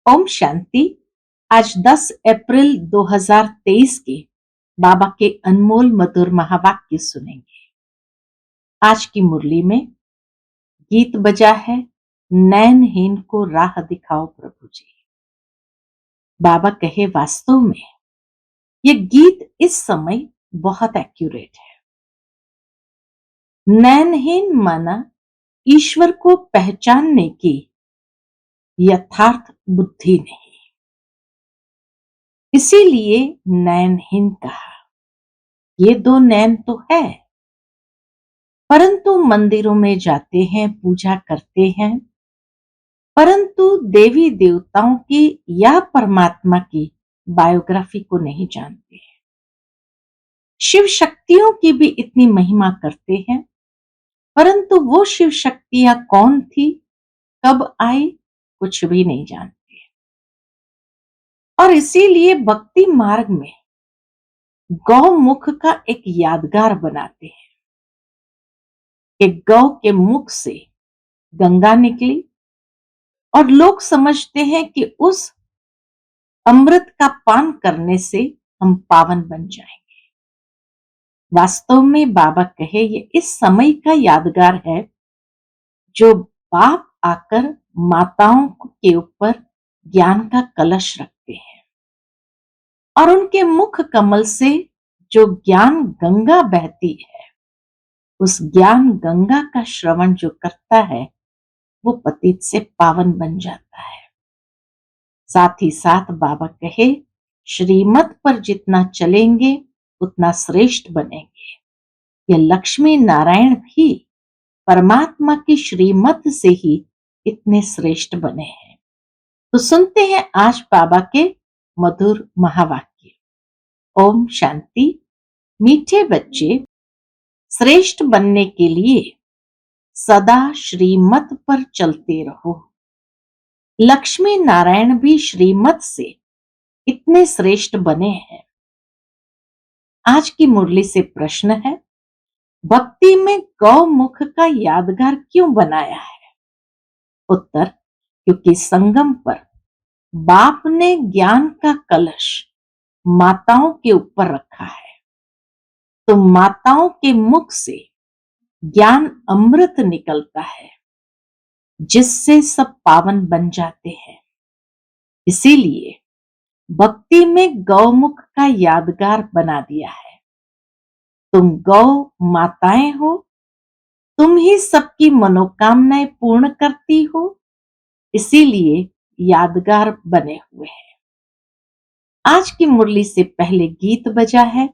ओम शांति। आज 10 अप्रैल 2023 के बाबा के अनमोल मधुर महावाक्य सुनेंगे। आज की मुरली में गीत बजा है, नैनहीन को राह दिखाओ प्रभु जी। बाबा कहे, वास्तव में ये गीत इस समय बहुत एक्यूरेट है। नैनहीन माना ईश्वर को पहचानने की यथार्थ बुद्धि नहीं, इसीलिए नैनहीन कहा। ये दो नैन तो है, परंतु मंदिरों में जाते हैं, पूजा करते हैं, परंतु देवी देवताओं की या परमात्मा की बायोग्राफी को नहीं जानते हैं। शिव शक्तियों की भी इतनी महिमा करते हैं, परंतु वो शिव शक्तियां कौन थी, कब आई, कुछ भी नहीं जानते। और इसीलिए भक्ति मार्ग में गौमुख का एक यादगार बनाते हैं कि गौ के मुख से गंगा निकली और लोग समझते हैं कि उस अमृत का पान करने से हम पावन बन जाएंगे। वास्तव में बाबा कहे, ये इस समय का यादगार है जो बाप आकर माताओं के ऊपर ज्ञान का कलश रखते हैं और उनके मुख कमल से जो ज्ञान गंगा बहती है, उस ज्ञान गंगा का श्रवण जो करता है वो पतित से पावन बन जाता है। साथ ही साथ बाबा कहे, श्रीमत पर जितना चलेंगे उतना श्रेष्ठ बनेंगे। ये लक्ष्मी नारायण भी परमात्मा की श्रीमत से ही इतने श्रेष्ठ बने हैं। तो सुनते हैं आज बाबा के मधुर महावाक्य। ओम शांति। मीठे बच्चे, श्रेष्ठ बनने के लिए सदा श्रीमत पर चलते रहो। लक्ष्मी नारायण भी श्रीमत से इतने श्रेष्ठ बने हैं। आज की मुरली से प्रश्न है, भक्ति में गौमुख का यादगार क्यों बनाया है? उत्तर, क्योंकि संगम पर बाप ने ज्ञान का कलश माताओं के ऊपर रखा है, तो माताओं के मुख से ज्ञान अमृत निकलता है जिससे सब पावन बन जाते हैं। इसीलिए भक्ति में गौमुख का यादगार बना दिया है। तुम गौ माताएं हो, तुम ही सबकी मनोकामनाएं पूर्ण करती हो, इसीलिए यादगार बने हुए हैं। आज की मुरली से पहले गीत बजा है,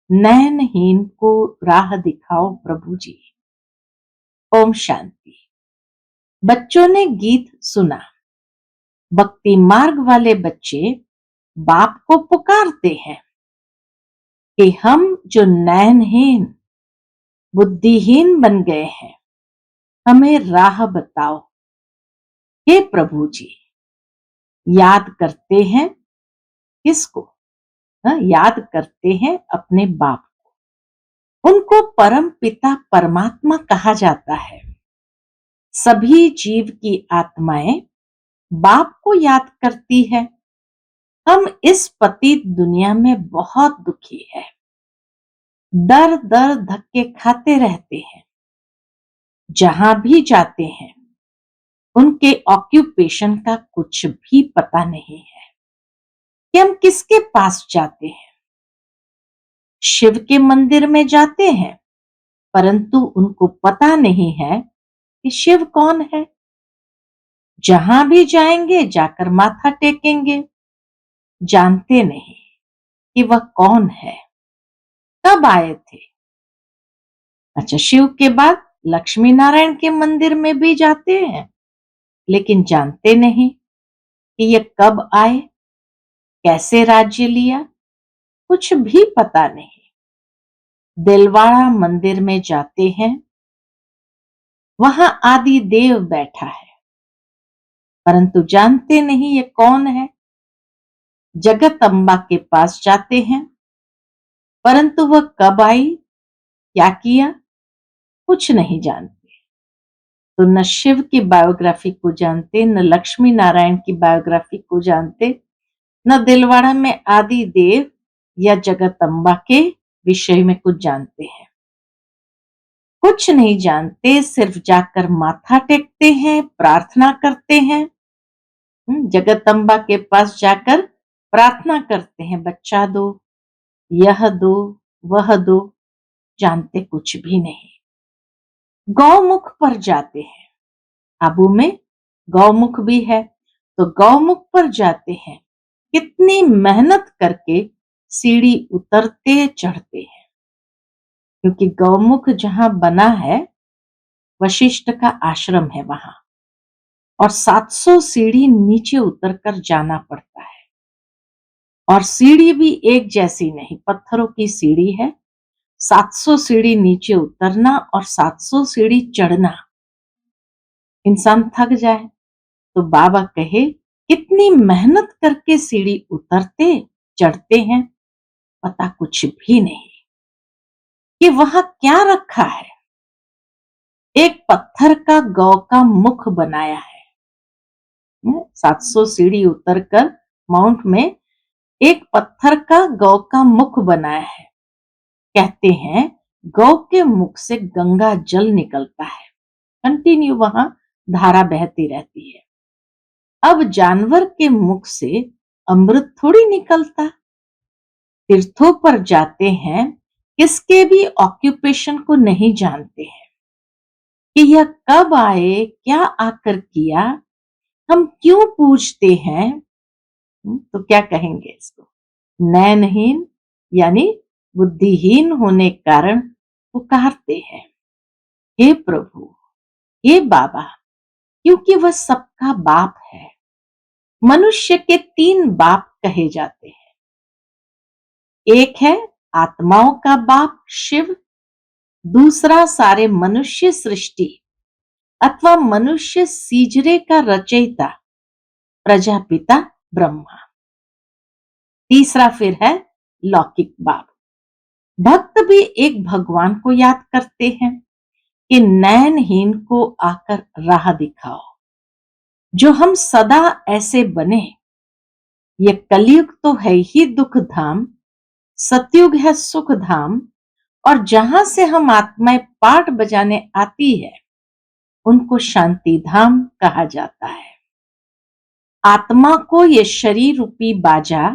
नैनहीन को राह दिखाओ प्रभु जी। ओम शांति। बच्चों ने गीत सुना। भक्ति मार्ग वाले बच्चे बाप को पुकारते हैं कि हम जो नैनहीन बुद्धिहीन बन गए हैं, हमें राह बताओ। हे प्रभु जी, याद करते हैं किसको? याद करते हैं अपने बाप को। उनको परम पिता परमात्मा कहा जाता है। सभी जीव की आत्माएं बाप को याद करती है। हम इस पतित दुनिया में बहुत दुखी है, दर दर धक्के खाते रहते हैं। जहां भी जाते हैं उनके ऑक्यूपेशन का कुछ भी पता नहीं है कि हम किसके पास जाते हैं। शिव के मंदिर में जाते हैं, परंतु उनको पता नहीं है कि शिव कौन है। जहां भी जाएंगे जाकर माथा टेकेंगे, जानते नहीं कि वह कौन है, कब आए थे। अच्छा, शिव के बाद लक्ष्मी नारायण के मंदिर में भी जाते हैं, लेकिन जानते नहीं कि ये कब आए, कैसे राज्य लिया, कुछ भी पता नहीं। दिलवाड़ा मंदिर में जाते हैं, वहां आदि देव बैठा है, परंतु जानते नहीं ये कौन है। जगत अम्बा के पास जाते हैं, परंतु वह कब आई, क्या किया, कुछ नहीं जानते। तो न शिव की बायोग्राफी को जानते, न लक्ष्मी नारायण की बायोग्राफी को जानते, न दिलवाड़ा में आदि देव या जगदम्बा के विषय में कुछ जानते हैं। कुछ नहीं जानते, सिर्फ जाकर माथा टेकते हैं, प्रार्थना करते हैं। जगदम्बा के पास जाकर प्रार्थना करते हैं, बच्चा दो, यह दो, वह दो, जानते कुछ भी नहीं। गौमुख पर जाते हैं, आबू में गौमुख भी है, तो गौमुख पर जाते हैं। कितनी मेहनत करके सीढ़ी उतरते चढ़ते हैं, क्योंकि गौमुख जहां बना है वशिष्ठ का आश्रम है वहां, और 700 सीढ़ी नीचे उतरकर जाना पड़ता है। और सीढ़ी भी एक जैसी नहीं, पत्थरों की सीढ़ी है। 700 सीढ़ी नीचे उतरना और 700 सीढ़ी चढ़ना, इंसान थक जाए तो बाबा कहे कितनी मेहनत करके सीढ़ी उतरते चढ़ते हैं, पता कुछ भी नहीं कि वहां क्या रखा है। एक पत्थर का गौ का मुख बनाया है। 700 सीढ़ी उतरकर माउंट में एक पत्थर का गौ का मुख बनाया है। कहते हैं गौ के मुख से गंगा जल निकलता है, कंटिन्यू वहां धारा बहती रहती है। अब जानवर के मुख से अमृत थोड़ी निकलता। तीर्थों पर जाते हैं, किसके भी ऑक्यूपेशन को नहीं जानते हैं कि यह कब आए, क्या आकर किया, हम क्यों पूछते हैं। तो क्या कहेंगे इसको, नयनहीन यानी बुद्धिहीन होने कारण पुकारते हैं, हे प्रभु, हे बाबा, क्योंकि वह सबका बाप है। मनुष्य के 3 बाप कहे जाते हैं। एक है आत्माओं का बाप शिव, दूसरा सारे मनुष्य सृष्टि अथवा मनुष्य सीजरे का रचयिता प्रजापिता ब्रह्मा, तीसरा फिर है लौकिक बाप। भक्त भी एक भगवान को याद करते हैं कि नयनहीन को आकर राह दिखाओ, जो हम सदा ऐसे बने। ये कलयुग तो है ही दुख धाम, सतयुग है सुख धाम, और जहां से हम आत्माएं पाठ बजाने आती है उनको शांति धाम कहा जाता है। आत्मा को ये शरीर रूपी बाजा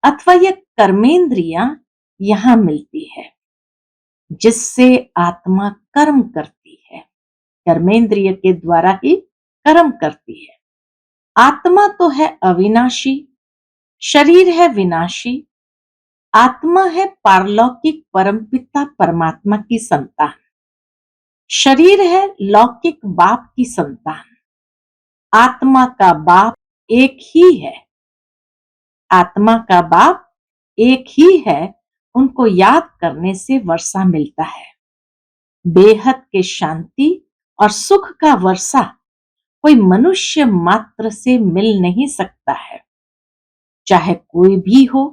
अथवा ये कर्मेंद्रियां यहां मिलती है, जिससे आत्मा कर्म करती है, कर्मेंद्रिय के द्वारा ही कर्म करती है। आत्मा तो है अविनाशी, शरीर है विनाशी। आत्मा है पारलौकिक परमपिता परमात्मा की संतान, शरीर है लौकिक बाप की संतान। आत्मा का बाप एक ही है, आत्मा का बाप एक ही है, उनको याद करने से वर्षा मिलता है। बेहद के शांति और सुख का वर्षा कोई मनुष्य मात्र से मिल नहीं सकता है, चाहे कोई भी हो।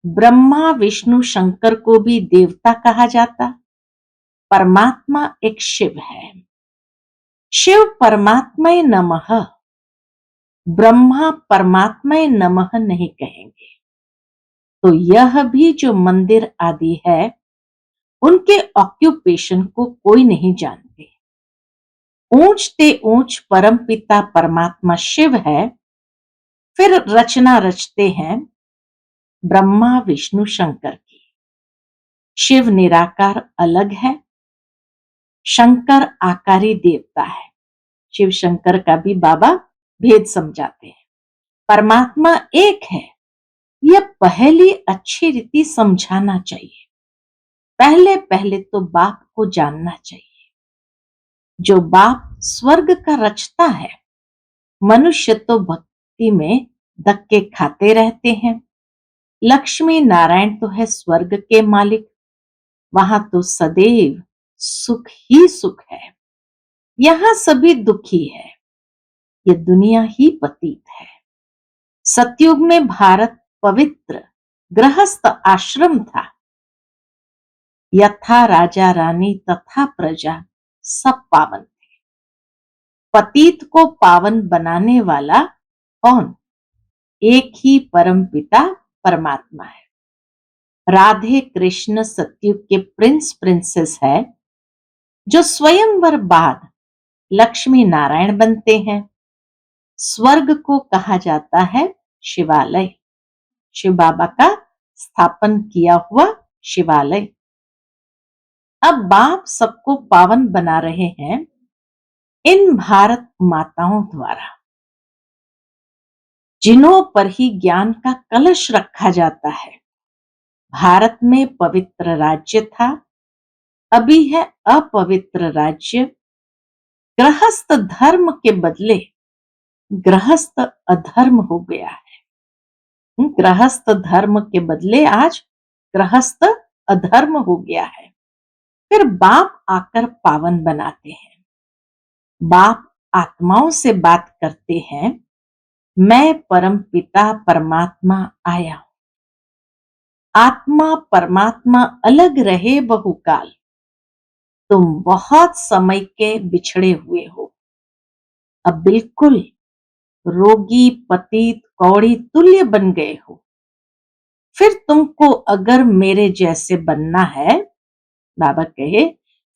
ब्रह्मा विष्णु शंकर को भी देवता कहा जाता। परमात्मा एक शिव है। शिव परमात्माय नमः, ब्रह्मा परमात्माय नमः नहीं कहेंगे। तो यह भी जो मंदिर आदि है उनके ऑक्यूपेशन को कोई नहीं जानते। ऊंचते ऊंच परम पिता परमात्मा शिव है, फिर रचना रचते हैं ब्रह्मा विष्णु शंकर की। शिव निराकार अलग है, शंकर आकारी देवता है। शिव शंकर का भी बाबा भेद समझाते हैं। परमात्मा एक है, यह पहली अच्छी रीति समझाना चाहिए। पहले पहले तो बाप को जानना चाहिए। जो बाप स्वर्ग का रचता है, मनुष्य तो भक्ति में धक्के खाते रहते हैं। लक्ष्मी नारायण तो है स्वर्ग के मालिक, वहां तो सदैव सुख ही सुख है। यहां सभी दुखी है, ये दुनिया ही पतित है। सतयुग में भारत पवित्र गृहस्थ आश्रम था। यथा राजा रानी तथा प्रजा सब पावन थे। पतित को पावन बनाने वाला कौन? एक ही परम पिता परमात्मा है। राधे कृष्ण सतयुग के प्रिंस प्रिंसेस है, जो स्वयंवर बाद लक्ष्मी नारायण बनते हैं। स्वर्ग को कहा जाता है शिवालय, शिव बाबा का स्थापन किया हुआ शिवालय। अब बाप सबको पावन बना रहे हैं इन भारत माताओं द्वारा, जिन्हों पर ही ज्ञान का कलश रखा जाता है। भारत में पवित्र राज्य था, अभी है अपवित्र राज्य। गृहस्थ धर्म के बदले गृहस्थ अधर्म हो गया है। गृहस्थ धर्म के बदले आज गृहस्थ अधर्म हो गया है। फिर बाप आकर पावन बनाते हैं। बाप आत्माओं से बात करते हैं, मैं परम पिता परमात्मा आया हूं। आत्मा परमात्मा अलग रहे बहुकाल, तुम बहुत समय के बिछड़े हुए हो। अब बिल्कुल रोगी पतित कौड़ी तुल्य बन गए हो। फिर तुमको अगर मेरे जैसे बनना है, बाबा कहे,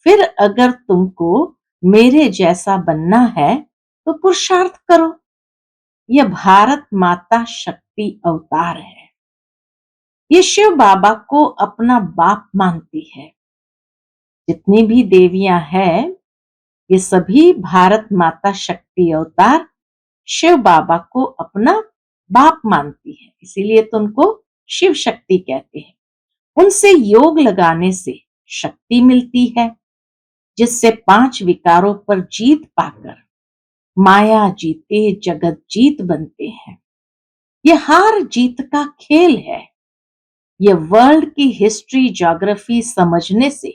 फिर अगर तुमको मेरे जैसा बनना है तो पुरुषार्थ करो। यह भारत माता शक्ति अवतार है। ये शिव बाबा को अपना बाप मानती है। जितनी भी देवियां हैं, ये सभी भारत माता शक्ति अवतार शिव बाबा को अपना बाप मानती है, इसीलिए तो उनको शिव शक्ति कहते हैं। उनसे योग लगाने से शक्ति मिलती है, जिससे 5 विकारों पर जीत पाकर माया जीते जगत जीत बनते हैं। यह हार जीत का खेल है। यह वर्ल्ड की हिस्ट्री ज्योग्राफी समझने से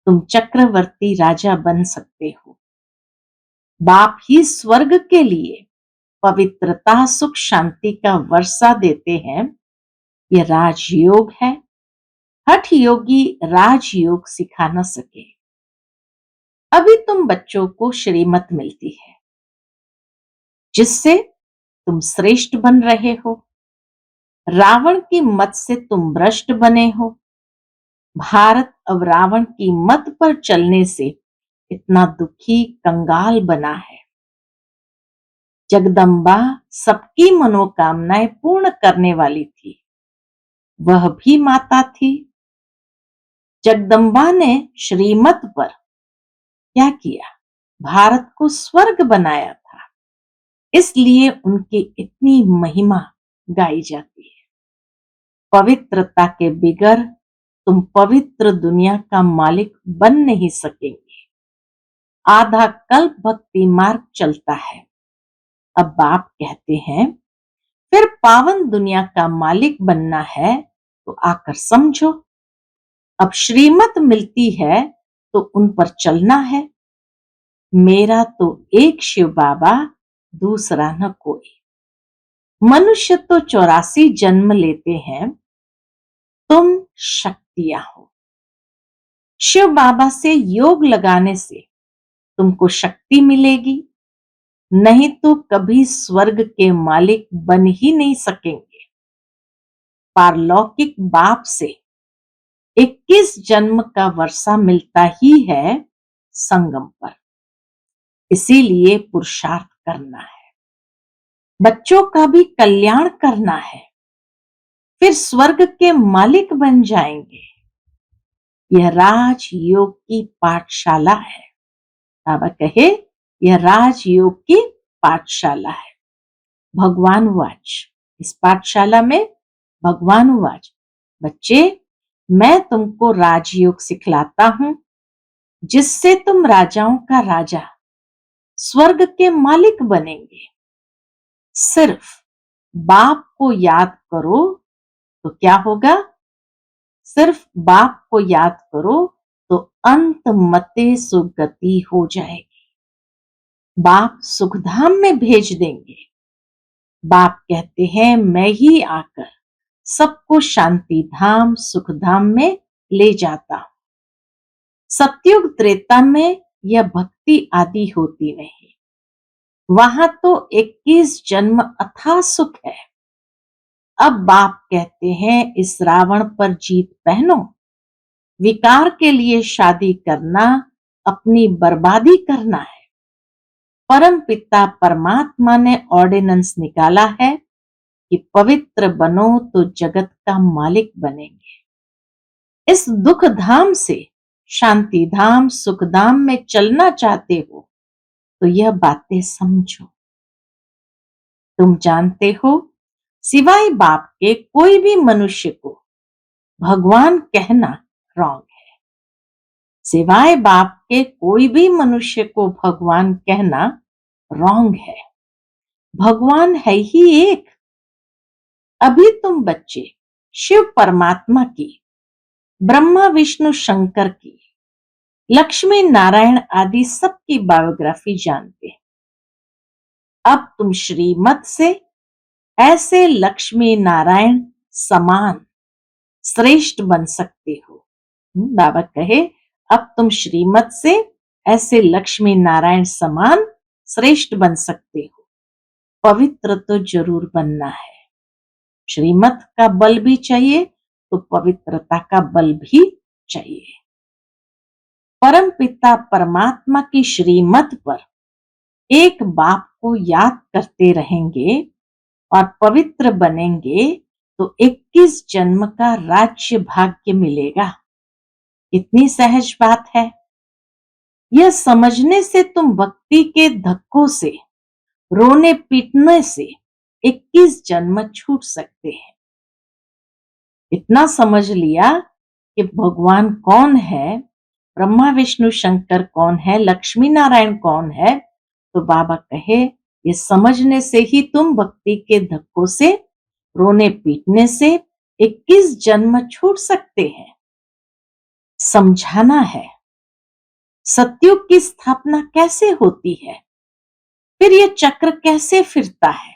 तुम चक्रवर्ती राजा बन सकते हो। बाप ही स्वर्ग के लिए पवित्रता सुख शांति का वर्षा देते हैं। यह राजयोग है। हठ योगी राजयोग सिखा न सके। अभी तुम बच्चों को श्रीमत मिलती है, जिससे तुम श्रेष्ठ बन रहे हो। रावण की मत से तुम भ्रष्ट बने हो। भारत अब रावण की मत पर चलने से इतना दुखी कंगाल बना है। जगदम्बा सबकी मनोकामनाएं पूर्ण करने वाली थी, वह भी माता थी। जगदम्बा ने श्रीमत पर क्या किया? भारत को स्वर्ग बनाया था, इसलिए उनकी इतनी महिमा गाई जाती है। पवित्रता के बिगर तुम पवित्र दुनिया का मालिक बन नहीं सकेंगे। आधा कल्प भक्ति मार्ग चलता है। अब बाप कहते हैं, फिर पावन दुनिया का मालिक बनना है तो आकर समझो। अब श्रीमत मिलती है तो उन पर चलना है। मेरा तो एक शिव बाबा, दूसरा न कोई। मनुष्य तो 84 जन्म लेते हैं, तुम शक्तियां हो। शिव बाबा से योग लगाने से तुमको शक्ति मिलेगी, नहीं तो कभी स्वर्ग के मालिक बन ही नहीं सकेंगे। पारलौकिक बाप से 21 जन्म का वर्षा मिलता ही है संगम पर, इसीलिए पुरुषार्थ करना है। बच्चों का भी कल्याण करना है, फिर स्वर्ग के मालिक बन जाएंगे। यह राजयोग की पाठशाला है। बाबा कहे, यह राजयोग की पाठशाला है। भगवान वाच, इस पाठशाला में भगवान वाच, बच्चे मैं तुमको राजयोग सिखलाता हूं, जिससे तुम राजाओं का राजा, स्वर्ग के मालिक बनेंगे। सिर्फ बाप को याद करो तो क्या होगा? सिर्फ बाप को याद करो तो अंत मते सुगति हो जाएगी। बाप सुखधाम में भेज देंगे। बाप कहते हैं, मैं ही आकर सबको शांति धाम सुखधाम में ले जाता हूं। सतयुग त्रेता में या भक्ति आदि होती नहीं। वहां तो 21 जन्म अथाह सुख है। अब बाप कहते हैं इस रावण पर जीत पहनो। विकार के लिए शादी करना अपनी बर्बादी करना है। परम पिता परमात्मा ने ऑर्डिनेंस निकाला है कि पवित्र बनो तो जगत का मालिक बनेंगे। इस दुख धाम से शांति धाम सुख धाम में चलना चाहते हो तो यह बातें समझो। तुम जानते हो सिवाय बाप के कोई भी मनुष्य को भगवान कहना रॉन्ग है। सिवाय बाप के कोई भी मनुष्य को भगवान कहना रॉन्ग है। भगवान है ही एक। अभी तुम बच्चे शिव परमात्मा की, ब्रह्मा विष्णु शंकर की, लक्ष्मी नारायण आदि सबकी बायोग्राफी जानते हैं। अब तुम श्रीमत से ऐसे लक्ष्मी नारायण समान श्रेष्ठ बन सकते हो। बाबा कहे अब तुम श्रीमत से ऐसे लक्ष्मी नारायण समान श्रेष्ठ बन सकते हो। पवित्र तो जरूर बनना है। श्रीमत का बल भी चाहिए तो पवित्रता का बल भी चाहिए। परम पिता परमात्मा की श्रीमत पर एक बाप को याद करते रहेंगे और पवित्र बनेंगे तो 21 जन्म का राज्य भाग्य मिलेगा। इतनी सहज बात है। यह समझने से तुम भक्ति के धक्कों से, रोने पीटने से 21 जन्म छूट सकते हैं। इतना समझ लिया कि भगवान कौन है, ब्रह्मा विष्णु शंकर कौन है, लक्ष्मी नारायण कौन है, तो बाबा कहे ये समझने से ही तुम भक्ति के धक्कों से, रोने पीटने से 21 जन्म छूट सकते हैं। समझाना है सतयुग की स्थापना कैसे होती है, फिर यह चक्र कैसे फिरता है।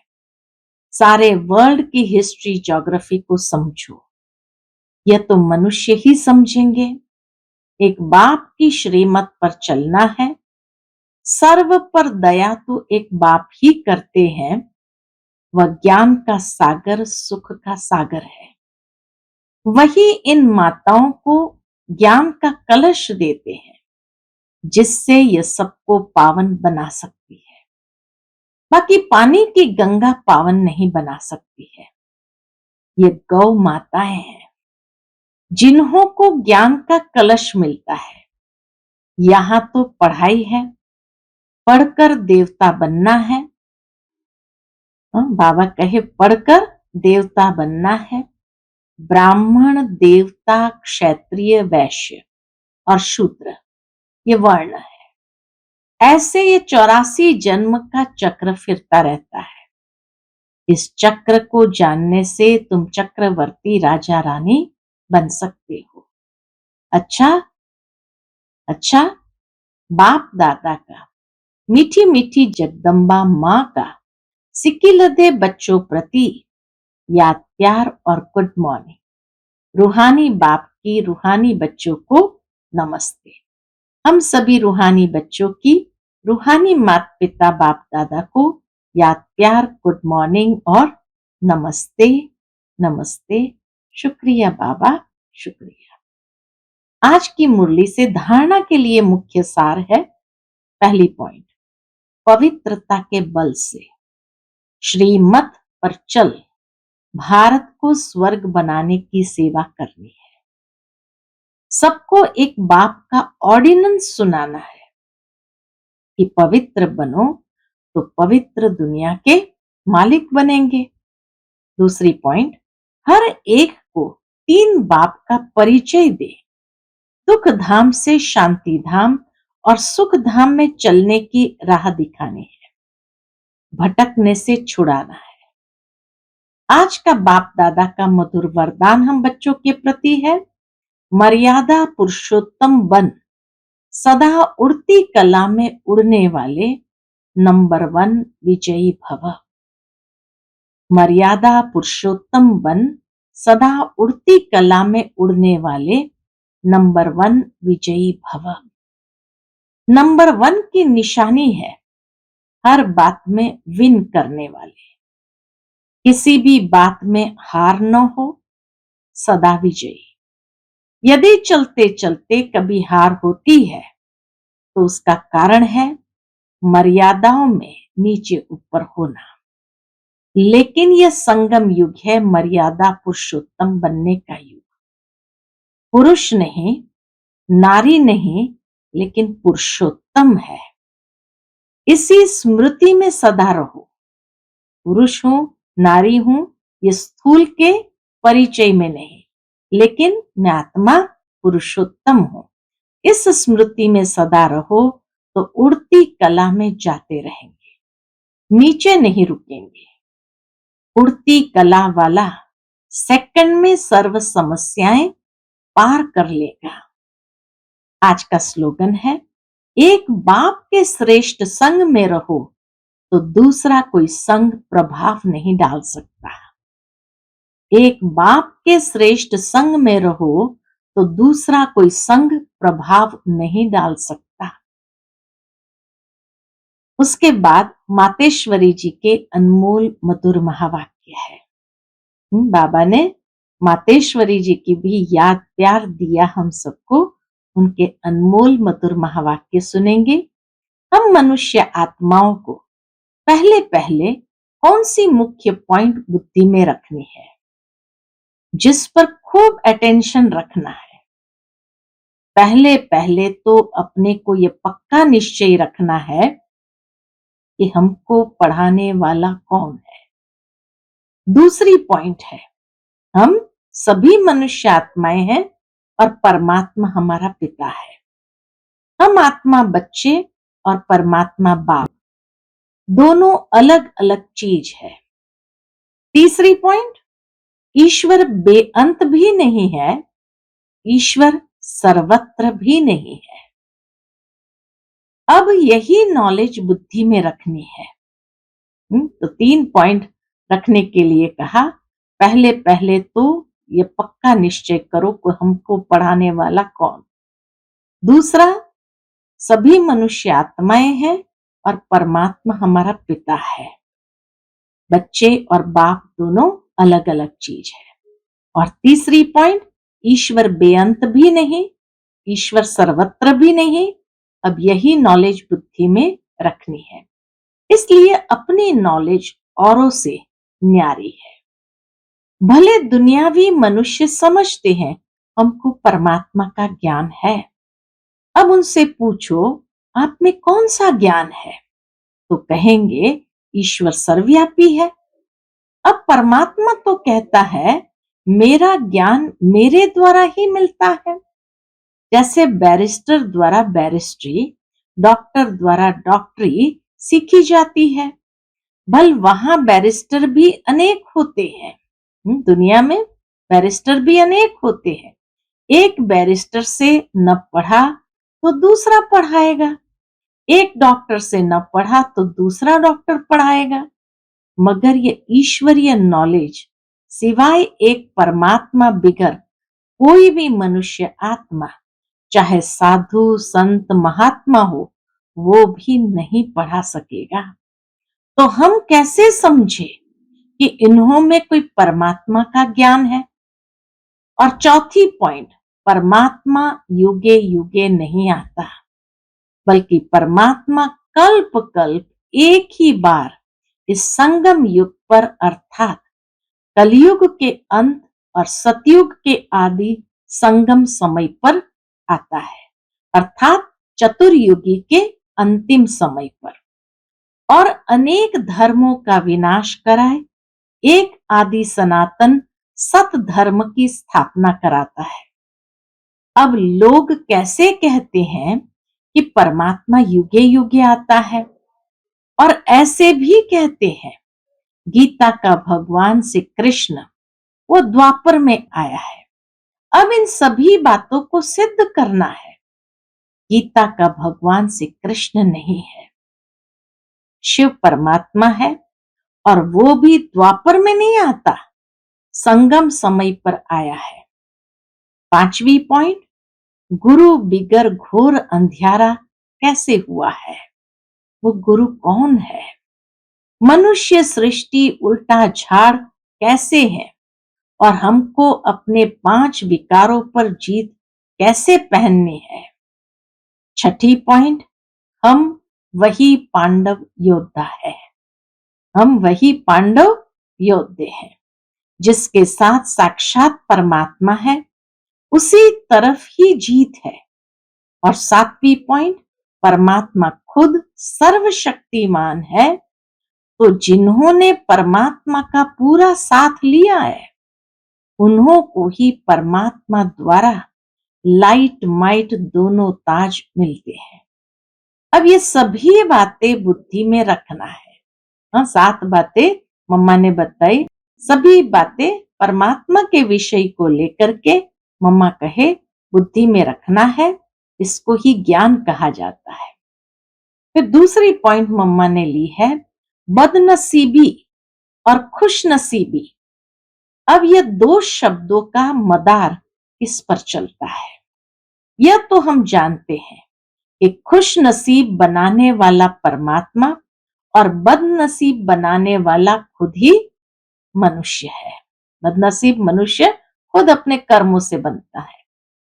सारे वर्ल्ड की हिस्ट्री ज्योग्राफी को समझो। यह तो मनुष्य ही समझेंगे। एक बाप की श्रीमत पर चलना है। सर्व पर दया तो एक बाप ही करते हैं। वह ज्ञान का सागर, सुख का सागर है। वही इन माताओं को ज्ञान का कलश देते हैं जिससे यह सबको पावन बना सकती है। बाकी पानी की गंगा पावन नहीं बना सकती है। ये गौ माताएं हैं जिन्हों को ज्ञान का कलश मिलता है। यहां तो पढ़ाई है, पढ़कर देवता बनना है। बाबा कहे पढ़कर देवता बनना है। ब्राह्मण, देवता, क्षत्रिय, वैश्य और शूद्र ये वर्ण है। ऐसे ये 84 जन्म का चक्र फिरता रहता है। इस चक्र को जानने से तुम चक्रवर्ती राजा रानी बन सकते हो। अच्छा, बाप दादा का, मीठी मीठी जगदम्बा माँ का सिकिलधे बच्चों प्रति याद, प्यार और गुड मॉर्निंग। रूहानी बाप की रूहानी बच्चों को नमस्ते। हम सभी रूहानी बच्चों की रूहानी माता पिता बाप दादा को याद, प्यार, गुड मॉर्निंग और नमस्ते। नमस्ते। शुक्रिया बाबा, शुक्रिया। आज की मुरली से धारणा के लिए मुख्य सार है। पहली पॉइंट, पवित्रता के बल से श्रीमत पर चल भारत को स्वर्ग बनाने की सेवा करनी है। सबको एक बाप का ऑर्डिनेंस सुनाना है कि पवित्र बनो तो पवित्र दुनिया के मालिक बनेंगे। दूसरी पॉइंट, हर एक को 3 बाप का परिचय दे। दुख धाम से शांति धाम और सुख धाम में चलने की राह दिखानी है, भटकने से छुड़ाना है। आज का बाप दादा का मधुर वरदान हम बच्चों के प्रति है, मर्यादा पुरुषोत्तम बन, सदा उड़ती कला में उड़ने वाले नंबर 1 विजयी भव। मर्यादा पुरुषोत्तम बन, सदा उड़ती कला में उड़ने वाले नंबर 1 विजयी भव। नंबर 1 की निशानी है हर बात में विन करने वाले, किसी भी बात में हार न हो, सदा विजयी। यदि चलते चलते कभी हार होती है तो उसका कारण है मर्यादाओं में नीचे ऊपर होना। लेकिन यह संगम युग है, मर्यादा पुरुषोत्तम बनने का युग। पुरुष नहीं, नारी नहीं, लेकिन पुरुषोत्तम है। इसी स्मृति में सदा रहो। पुरुष हूं, नारी हूं, ये स्थूल के परिचय में नहीं, लेकिन मैं आत्मा पुरुषोत्तम हूं। इस स्मृति में सदा रहो तो उड़ती कला में जाते रहेंगे, नीचे नहीं रुकेंगे। उड़ती कला वाला सेकंड में सर्व समस्याएं पार कर लेगा। आज का स्लोगन है, एक बाप के श्रेष्ठ संग में रहो तो दूसरा कोई संग प्रभाव नहीं डाल सकता। एक बाप के श्रेष्ठ संग में रहो तो दूसरा कोई संग प्रभाव नहीं डाल सकता। उसके बाद मातेश्वरी जी के अनमोल मधुर महावाक्य है। बाबा ने मातेश्वरी जी की भी याद प्यार दिया हम सबको। उनके अनमोल मधुर महावाक्य सुनेंगे। हम मनुष्य आत्माओं को पहले पहले कौन सी मुख्य पॉइंट बुद्धि में रखनी है, जिस पर खूब अटेंशन रखना है। पहले पहले तो अपने को ये पक्का निश्चय रखना है कि हमको पढ़ाने वाला कौन है। दूसरी पॉइंट है, हम सभी मनुष्य आत्माएं हैं और परमात्मा हमारा पिता है। हम आत्मा बच्चे और परमात्मा बाप, दोनों अलग अलग चीज है। तीसरी पॉइंट, ईश्वर बेअंत भी नहीं है, ईश्वर सर्वत्र भी नहीं है। अब यही नॉलेज बुद्धि में रखनी है। तो 3 पॉइंट रखने के लिए कहा। पहले पहले तो ये पक्का निश्चय करो कि हमको पढ़ाने वाला कौन। दूसरा, सभी मनुष्य आत्माएं हैं और परमात्मा हमारा पिता है। बच्चे और बाप दोनों अलग अलग चीज है। और तीसरी पॉइंट, ईश्वर बेअंत भी नहीं, ईश्वर सर्वत्र भी नहीं। अब यही नॉलेज बुद्धि में रखनी है। इसलिए अपनी नॉलेज औरों से न्यारी है। भले दुनियावी मनुष्य समझते हैं हमको परमात्मा का ज्ञान है। अब उनसे पूछो, आप में कौन सा ज्ञान है? तो कहेंगे ईश्वर सर्वव्यापी है। अब परमात्मा तो कहता है मेरा ज्ञान मेरे द्वारा ही मिलता है। जैसे बैरिस्टर द्वारा बैरिस्ट्री, डॉक्टर द्वारा डॉक्टरी सीखी जाती है। भल वहां बैरिस्टर भी अनेक होते हैं। दुनिया में बैरिस्टर भी अनेक होते हैं। एक बैरिस्टर से न पढ़ा तो दूसरा पढ़ाएगा, एक डॉक्टर से न पढ़ा तो दूसरा डॉक्टर पढ़ाएगा। मगर ये ईश्वरीय नॉलेज सिवाय एक परमात्मा बिगर कोई भी मनुष्य आत्मा, चाहे साधु संत महात्मा हो, वो भी नहीं पढ़ा सकेगा। तो हम कैसे समझे कि इन्हों में कोई परमात्मा का ज्ञान है? और चौथी पॉइंट, परमात्मा युगे युगे नहीं आता, बल्कि परमात्मा कल्प कल्प एक ही बार इस संगम युग पर अर्थात कलयुग के अंत और सतयुग के आदि संगम समय पर आता है, अर्थात चतुर्युगी के अंतिम समय पर। और अनेक धर्मों का विनाश कराए एक आदि सनातन सत धर्म की स्थापना कराता है। अब लोग कैसे कहते हैं कि परमात्मा युगे युगे आता है, और ऐसे भी कहते हैं गीता का भगवान श्री कृष्ण वो द्वापर में आया है। अब इन सभी बातों को सिद्ध करना है। गीता का भगवान श्री कृष्ण नहीं है, शिव परमात्मा है, और वो भी द्वापर में नहीं आता, संगम समय पर आया है। पांचवी पॉइंट, गुरु बिगर घोर अंधियारा कैसे हुआ है, वो गुरु कौन है, मनुष्य सृष्टि उल्टा झाड़ कैसे है, और हमको अपने 5 विकारों पर जीत कैसे पहननी है। छठी पॉइंट, हम वही पांडव योद्धा है। हम वही पांडव योद्धे हैं जिसके साथ साक्षात परमात्मा है, उसी तरफ ही जीत है। और 7वीं पॉइंट, परमात्मा खुद सर्वशक्तिमान है, तो जिन्होंने परमात्मा का पूरा साथ लिया है, उन्हों को ही परमात्मा द्वारा लाइट माइट दोनों ताज मिलते हैं। अब ये सभी बातें बुद्धि में रखना है। हाँ, 7 बातें मम्मा ने बताई, सभी बातें परमात्मा के विषय को लेकर के मम्मा कहे बुद्धि में रखना है, इसको ही ज्ञान कहा जाता है। फिर दूसरी पॉइंट मम्मा ने ली है बदनसीबी और खुशनसीबी। अब ये 2 शब्दों का मदार किस पर चलता है, यह तो हम जानते हैं कि खुश नसीब बनाने वाला परमात्मा और बदनसीब बनाने वाला खुद ही मनुष्य है। बदनसीब मनुष्य खुद अपने कर्मों से बनता है।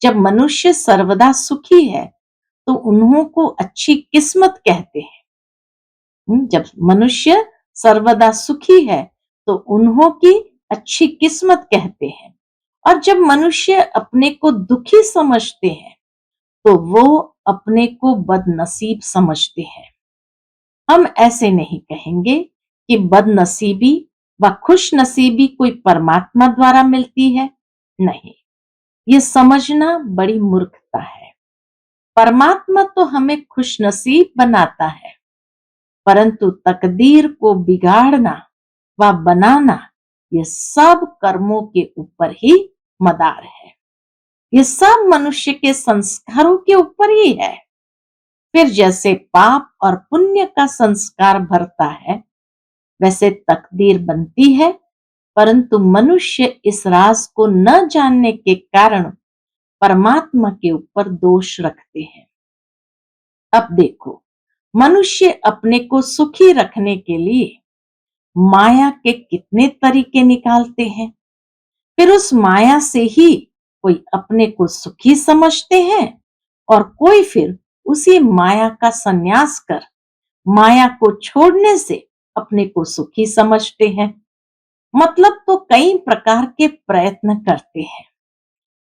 जब मनुष्य सर्वदा सुखी है तो उन्हों को अच्छी किस्मत कहते हैं। जब मनुष्य सर्वदा सुखी है तो उन्हों की अच्छी किस्मत कहते हैं, और जब मनुष्य अपने को दुखी समझते हैं तो वो अपने को बदनसीब समझते हैं। हम ऐसे नहीं कहेंगे कि बदनसीबी व खुशनसीबी कोई परमात्मा द्वारा मिलती है, नहीं, ये समझना बड़ी मूर्खता है। परमात्मा तो हमें खुशनसीब बनाता है, परंतु तकदीर को बिगाड़ना व बनाना ये सब कर्मों के ऊपर ही मदार है। ये सब मनुष्य के संस्कारों के ऊपर ही है। फिर जैसे पाप और पुण्य का संस्कार भरता है, वैसे तकदीर बनती है, परंतु मनुष्य इस राज को न जानने के कारण परमात्मा के ऊपर दोष रखते हैं। अब देखो, मनुष्य अपने को सुखी रखने के लिए माया के कितने तरीके निकालते हैं। फिर उस माया से ही कोई अपने को सुखी समझते हैं और कोई फिर उसी माया का संन्यास कर माया को छोड़ने से अपने को सुखी समझते हैं। मतलब तो कई प्रकार के प्रयत्न करते हैं,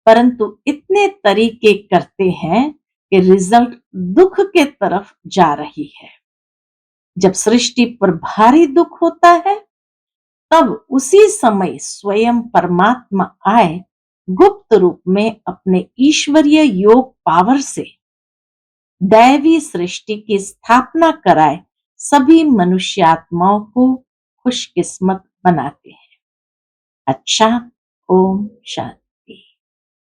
परंतु इतने तरीके करते हैं कि रिजल्ट दुख के तरफ जा रही है। जब सृष्टि पर भारी दुख होता है, तब उसी समय स्वयं परमात्मा आए गुप्त रूप में अपने ईश्वरीय योग पावर से दैवी सृष्टि की स्थापना कराए सभी मनुष्यात्माओं को खुशकिस्मत बनाते हैं। अच्छा, ओम शांति।